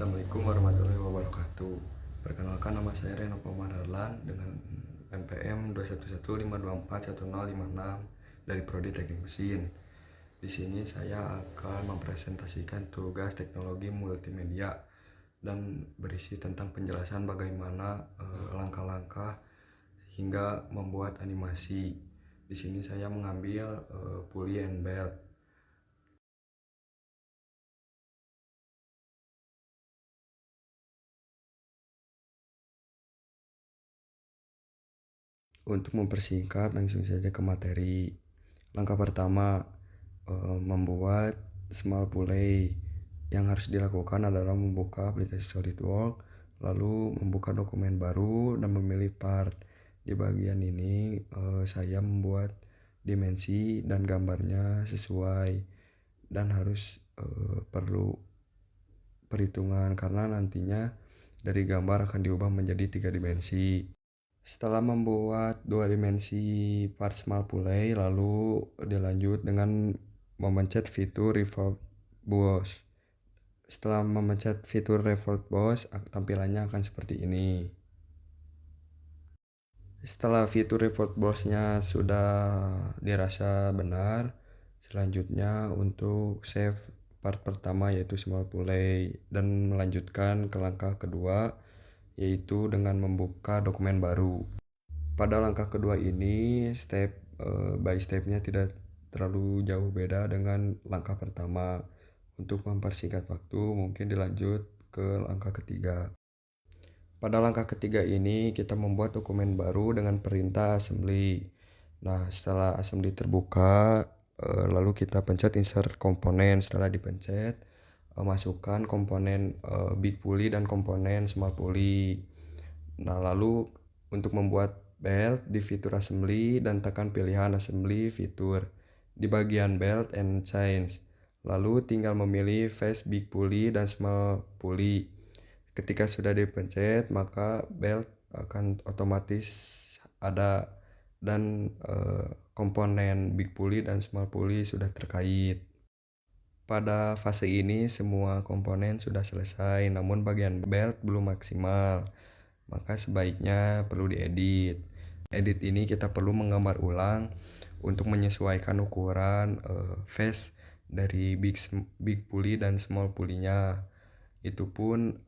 Assalamualaikum warahmatullahi wabarakatuh. Perkenalkan, nama saya Reno Pomandarlan dengan NPM 21152410056 dari Prodi Teknik Mesin. Di sini saya akan mempresentasikan tugas teknologi multimedia dan berisi tentang penjelasan bagaimana langkah-langkah hingga membuat animasi. Di sini saya mengambil pulley and belt. Untuk mempersingkat, langsung saja ke materi. Langkah pertama, membuat small pulley. Yang harus dilakukan adalah membuka aplikasi SolidWorks, lalu membuka dokumen baru dan memilih part. Di bagian ini saya membuat dimensi dan gambarnya sesuai, dan harus perlu perhitungan karena nantinya dari gambar akan diubah menjadi 3 dimensi. Setelah membuat 2 dimensi part small pulley, lalu dilanjut dengan memencet fitur Revolve Boss. Setelah memencet fitur Revolve Boss, tampilannya akan seperti ini. Setelah fitur Revolve Boss-nya sudah dirasa benar, selanjutnya untuk save part pertama yaitu small pulley dan melanjutkan ke langkah kedua yaitu dengan membuka dokumen baru. Pada langkah kedua ini step by stepnya tidak terlalu jauh beda dengan langkah pertama. Untuk mempersingkat waktu mungkin dilanjut ke langkah ketiga. Pada langkah ketiga ini kita membuat dokumen baru dengan perintah assembly. Nah, setelah assembly terbuka, lalu kita pencet insert komponen. Setelah dipencet, masukkan komponen big pulley dan komponen small pulley. Nah, lalu untuk membuat belt di fitur assembly dan tekan pilihan assembly fitur di bagian belt and chains. Lalu tinggal memilih face big pulley dan small pulley. Ketika sudah dipencet, maka belt akan otomatis ada dan komponen big pulley dan small pulley sudah terkait. Pada fase ini semua komponen sudah selesai, namun bagian belt belum maksimal. Maka sebaiknya perlu diedit. Edit ini kita perlu menggambar ulang untuk menyesuaikan ukuran face dari big pulley dan small pulley-nya. Itu pun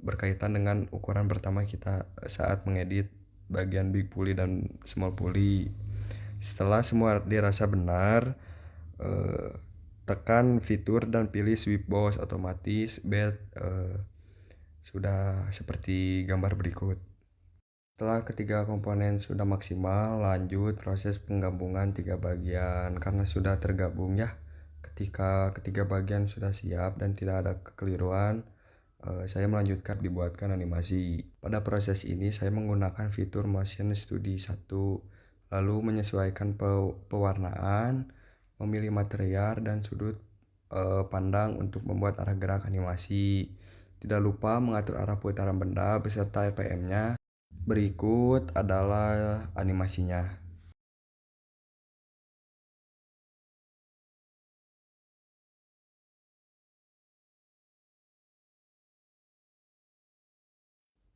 berkaitan dengan ukuran pertama kita saat mengedit bagian big pulley dan small pulley. Setelah semua dirasa benar, tekan fitur dan pilih sweep boss, otomatis belt sudah seperti gambar berikut. Setelah ketiga komponen sudah maksimal, lanjut proses penggabungan 3 bagian. Karena sudah tergabung ya, ketika ketiga bagian sudah siap dan tidak ada kekeliruan, saya melanjutkan dibuatkan animasi. Pada proses ini saya menggunakan fitur Motion Studio 1, lalu menyesuaikan pewarnaan, memilih material dan sudut pandang untuk membuat arah gerak animasi. Tidak lupa mengatur arah putaran benda beserta RPM-nya. Berikut adalah animasinya.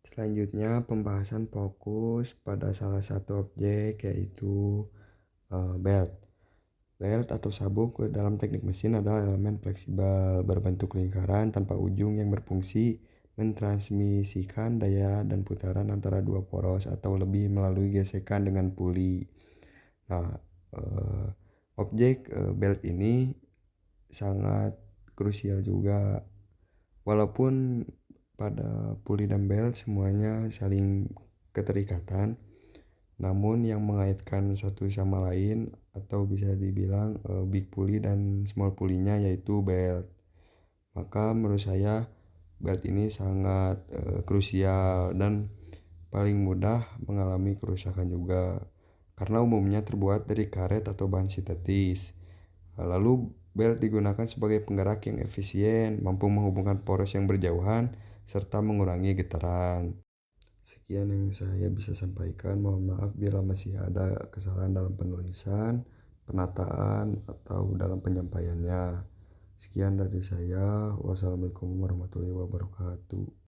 Selanjutnya pembahasan fokus pada salah satu objek yaitu belt. Belt atau sabuk dalam teknik mesin adalah elemen fleksibel berbentuk lingkaran tanpa ujung yang berfungsi mentransmisikan daya dan putaran antara dua poros atau lebih melalui gesekan dengan puli. Nah, objek belt ini sangat krusial juga. Walaupun pada puli dan belt semuanya saling keterikatan, namun yang mengaitkan satu sama lain atau bisa dibilang big pulley dan small pulley-nya yaitu belt. Maka menurut saya belt ini sangat krusial dan paling mudah mengalami kerusakan juga karena umumnya terbuat dari karet atau bahan sintetis. Lalu belt digunakan sebagai penggerak yang efisien, mampu menghubungkan poros yang berjauhan serta mengurangi getaran. Sekian yang saya bisa sampaikan. Mohon maaf bila masih ada kesalahan dalam penulisan, penataan, atau dalam penyampaiannya. Sekian dari saya. Wassalamualaikum warahmatullahi wabarakatuh.